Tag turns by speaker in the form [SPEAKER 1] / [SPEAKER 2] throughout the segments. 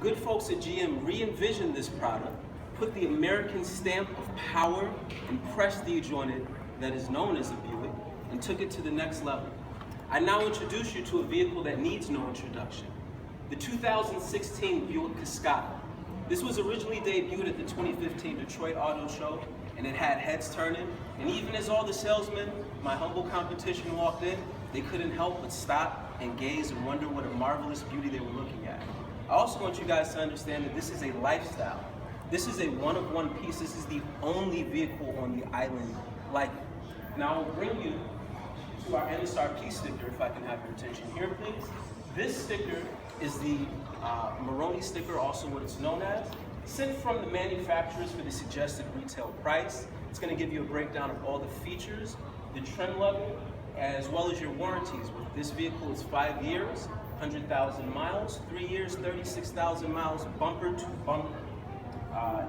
[SPEAKER 1] good folks at GM re-envisioned this product, put the American stamp of power and prestige on it that is known as a Buick, and took it to the next level. I now introduce you to a vehicle that needs no introduction, the 2016 Buick Cascada. This was originally debuted at the 2015 Detroit Auto Show, and it had heads turning, and even as all the salesmen, my humble competition, walked in, they couldn't help but stop and gaze and wonder what a marvelous beauty they were looking at. I also want you guys to understand that this is a lifestyle. This is a one-of-one piece. This is the only vehicle on the island like it. Now I'll bring you to our MSRP sticker, if I can have your attention here, please. This sticker is the Maroni sticker, also what it's known as. Sent from the manufacturers for the suggested retail price. It's going to give you a breakdown of all the features, the trim level, as well as your warranties. With this vehicle, it's 5 years, 100,000 miles, 3 years, 36,000 miles, bumper to bumper.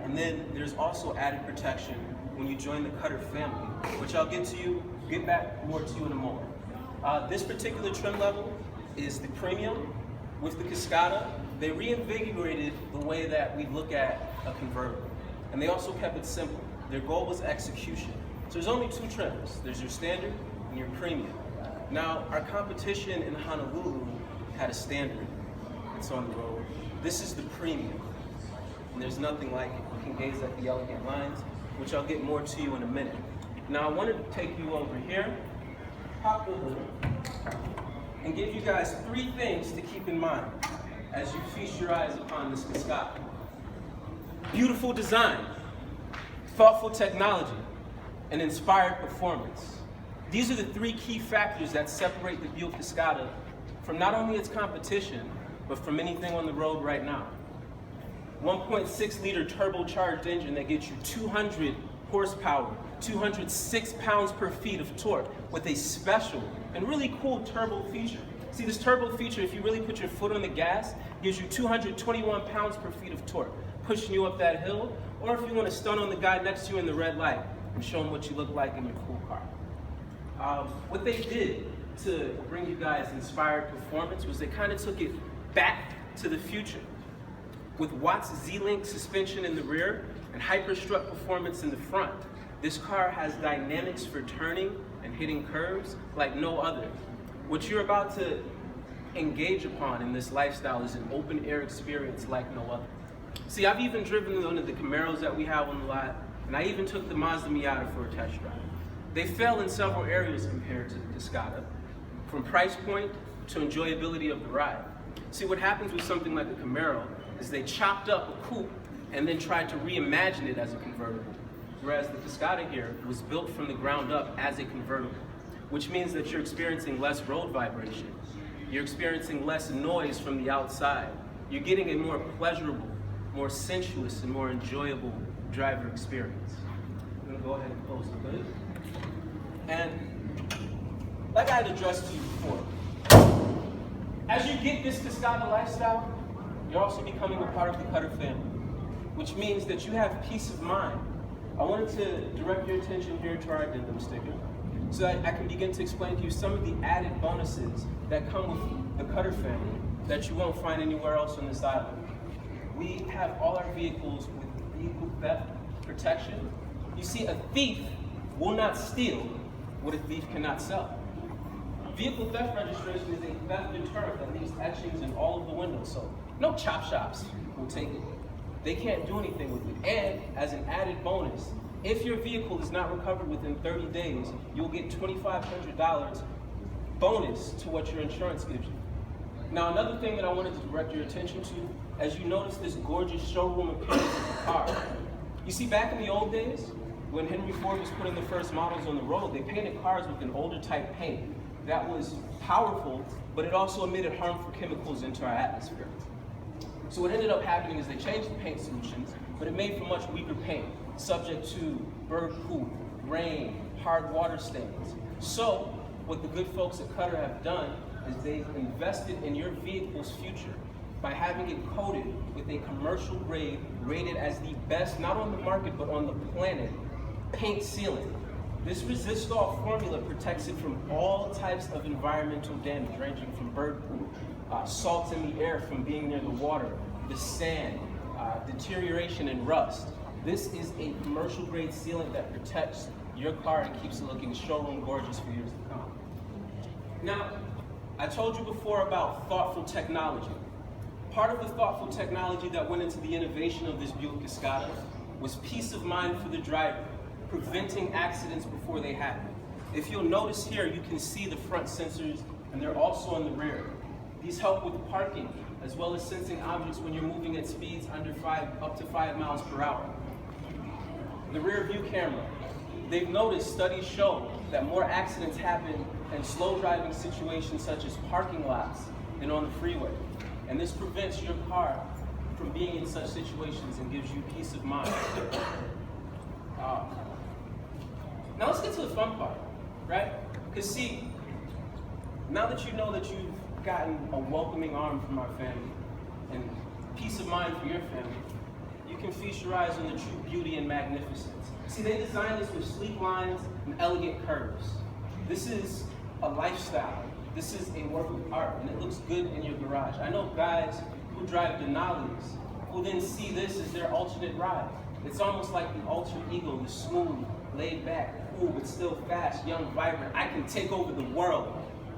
[SPEAKER 1] And then there's also added protection when you join the Cutter family, which I'll get back more to you in a moment. This particular trim level is the premium. With the Cascada, they reinvigorated the way that we look at a convertible. And they also kept it simple. Their goal was execution. So there's only two trims. There's your standard and your premium. Now, our competition in Honolulu had a standard. It's on the road. This is the premium. And there's nothing like it. You can gaze at the elegant lines, which I'll get more to you in a minute. Now, I wanted to take you over here, pop the hood, and give you guys 3 things to keep in mind as you feast your eyes upon this Cascada. Beautiful design, thoughtful technology, and inspired performance. These are the 3 key factors that separate the Buick Cascada from not only its competition, but from anything on the road right now. 1.6 liter turbocharged engine that gets you 200 horsepower, 206 pounds per feet of torque with a special and really cool turbo feature. See, this turbo feature, if you really put your foot on the gas, gives you 221 pounds per feet of torque, pushing you up that hill, or if you want to stun on the guy next to you in the red light and show him what you look like in your cool car. What they did to bring you guys inspired performance was they kind of took it back to the future. With Watt's Z-Link suspension in the rear and hyper-strut performance in the front, this car has dynamics for turning and hitting curves like no other. What you're about to engage upon in this lifestyle is an open-air experience like no other. See, I've even driven one of the Camaros that we have on the lot, and I even took the Mazda Miata for a test drive. They fail in several areas compared to the Cascada, from price point to enjoyability of the ride. See, what happens with something like a Camaro is they chopped up a coupe and then tried to reimagine it as a convertible. Whereas the Cascada here was built from the ground up as a convertible, which means that you're experiencing less road vibration. You're experiencing less noise from the outside. You're getting a more pleasurable, more sensuous, and more enjoyable driver experience. I'm gonna go ahead and close the hood. And like I had addressed to you before, as you get this Cascada lifestyle, you're also becoming a part of the Cutter family, which means that you have peace of mind. I wanted to direct your attention here to our addendum sticker so that I can begin to explain to you some of the added bonuses that come with the Cutter family that you won't find anywhere else on this island. We have all our vehicles with vehicle theft protection. You see, a thief will not steal what a thief cannot sell. Vehicle theft registration is a theft deterrent that leaves etchings in all of the windows, so no chop shops will take it. They can't do anything with it. And as an added bonus, if your vehicle is not recovered within 30 days, you'll get $2,500 bonus to what your insurance gives you. Now, another thing that I wanted to direct your attention to, as you notice this gorgeous showroom appearance of the car. You see, back in the old days, when Henry Ford was putting the first models on the road, they painted cars with an older type paint that was powerful, but it also emitted harmful chemicals into our atmosphere. So what ended up happening is they changed the paint solutions, but it made for much weaker paint, subject to bird poop, rain, hard water stains. So what the good folks at Cutter have done is they've invested in your vehicle's future by having it coated with a commercial grade, rated as the best, not on the market, but on the planet, paint sealant. This Resistol formula protects it from all types of environmental damage, ranging from bird poop, salt in the air from being near the water, the sand, deterioration and rust. This is a commercial grade sealant that protects your car and keeps it looking showroom gorgeous for years to come. Now, I told you before about thoughtful technology. Part of the thoughtful technology that went into the innovation of this Buick Cascada was peace of mind for the driver, preventing accidents before they happen. If you'll notice here, you can see the front sensors, and they're also on the rear. These help with parking, as well as sensing objects when you're moving at speeds up to 5 miles per hour. The rear view camera. They've noticed, studies show that more accidents happen in slow driving situations such as parking lots than on the freeway. And this prevents your car from being in such situations and gives you peace of mind. Now let's get to the fun part, right? Because see, now that you know that you've gotten a welcoming arm from our family and peace of mind for your family, you can feast your eyes on the true beauty and magnificence. See, they designed this with sleek lines and elegant curves. This is a lifestyle. This is a work of art, and it looks good in your garage. I know guys who drive Denali's who then see this as their alternate ride. It's almost like the alter ego, the smooth, laid back, cool, but still fast, young, vibrant. I can take over the world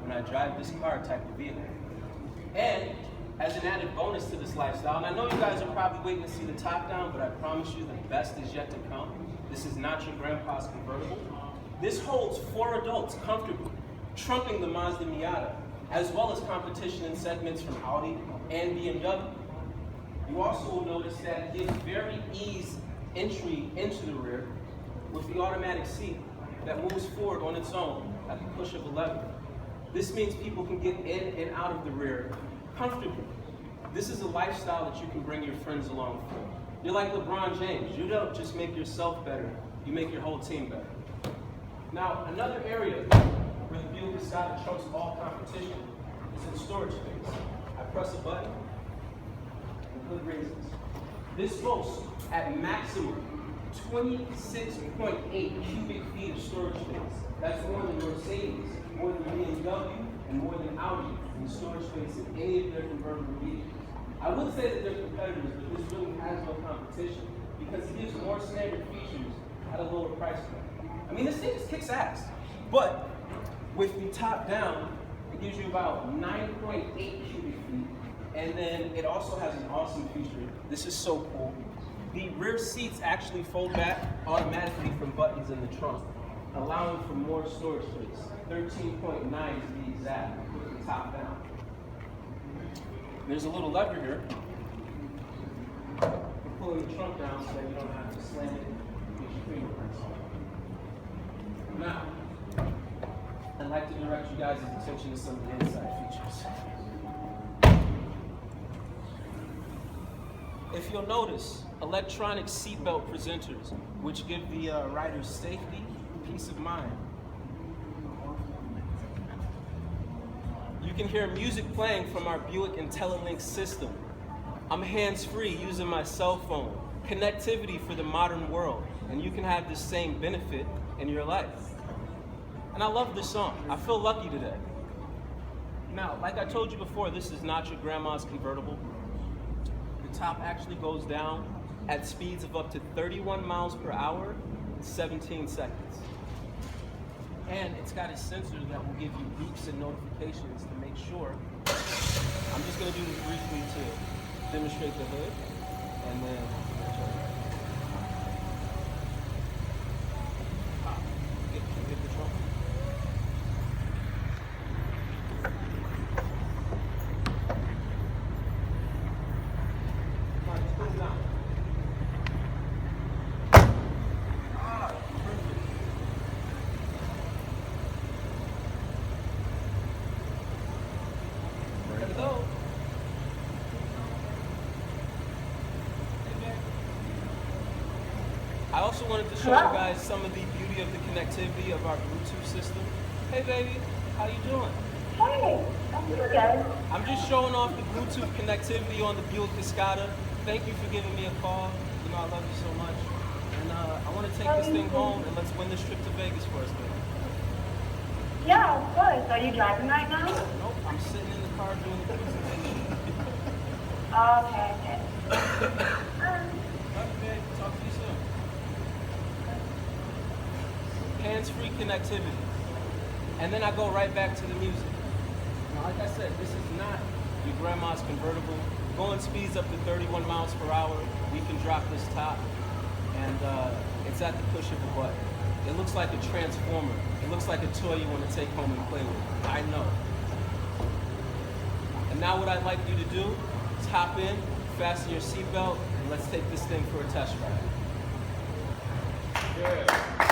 [SPEAKER 1] when I drive this car type of vehicle. And as an added bonus to this lifestyle, and I know you guys are probably waiting to see the top down, but I promise you the best is yet to come. This is not your grandpa's convertible. This holds 4 adults comfortably, trumping the Mazda Miata, as well as competition in segments from Audi and BMW. You also will notice that it gives very easy entry into the rear with the automatic seat that moves forward on its own at the push of a lever. This means people can get in and out of the rear comfortably. This is a lifestyle that you can bring your friends along for. You're like LeBron James. You don't just make yourself better, you make your whole team better. Now, another area where the Buick Cascada trumps all competition is in storage space. I press a button, and hood raises. This boasts at maximum 26.8 cubic feet of storage space. That's more than Mercedes, more than BMW, and more than Audi in storage space in any of their convertible vehicles. I would say that they're competitors, but this really has no competition because it gives more standard features at a lower price point. I mean, this thing just kicks ass. But with the top down, it gives you about 9.8 cubic feet. And then it also has an awesome feature. This is so cool. The rear seats actually fold back automatically from buttons in the trunk, allowing for more storage space. 13.9 to be exact, with the top down. There's a little lever here for pulling the trunk down so that you don't have to slam it and get your fingerprints on it. Now, I'd like to direct you guys' attention to some of the inside features. If you'll notice, electronic seatbelt presenters, which give the riders safety, peace of mind. You can hear music playing from our Buick IntelliLink system. I'm hands-free using my cell phone. Connectivity for the modern world, and you can have the same benefit in your life. And I love this song. I feel lucky today. Now, like I told you before, this is not your grandma's convertible. The top actually goes down at speeds of up to 31 miles per hour in 17 seconds. And it's got a sensor that will give you beeps and notifications to make sure. I'm just going to do this briefly to demonstrate the hood, and then get the trunk. All right, just put it down. I also wanted to show you guys some of the beauty of the connectivity of our Bluetooth system. Hey baby, how you doing?
[SPEAKER 2] Hey, I'm good, guys.
[SPEAKER 1] I'm just showing off the Bluetooth connectivity on the Buick Cascada. Thank you for giving me a call. You know I love you so much. And I want to take this thing home and let's win this trip to Vegas for us, baby.
[SPEAKER 2] Yeah, of course. Are you driving right now?
[SPEAKER 1] Nope, I'm sitting in the car doing the presentation.
[SPEAKER 2] Okay, okay.
[SPEAKER 1] Okay, talk to you soon. Hands-free connectivity. And then I go right back to the music. Now, like I said, this is not your grandma's convertible. Going speeds up to 31 miles per hour. We can drop this top, and it's at the push of a button. It looks like a transformer. It looks like a toy you want to take home and play with. I know. And now what I'd like you to do is hop in, fasten your seatbelt, and let's take this thing for a test ride. Yeah.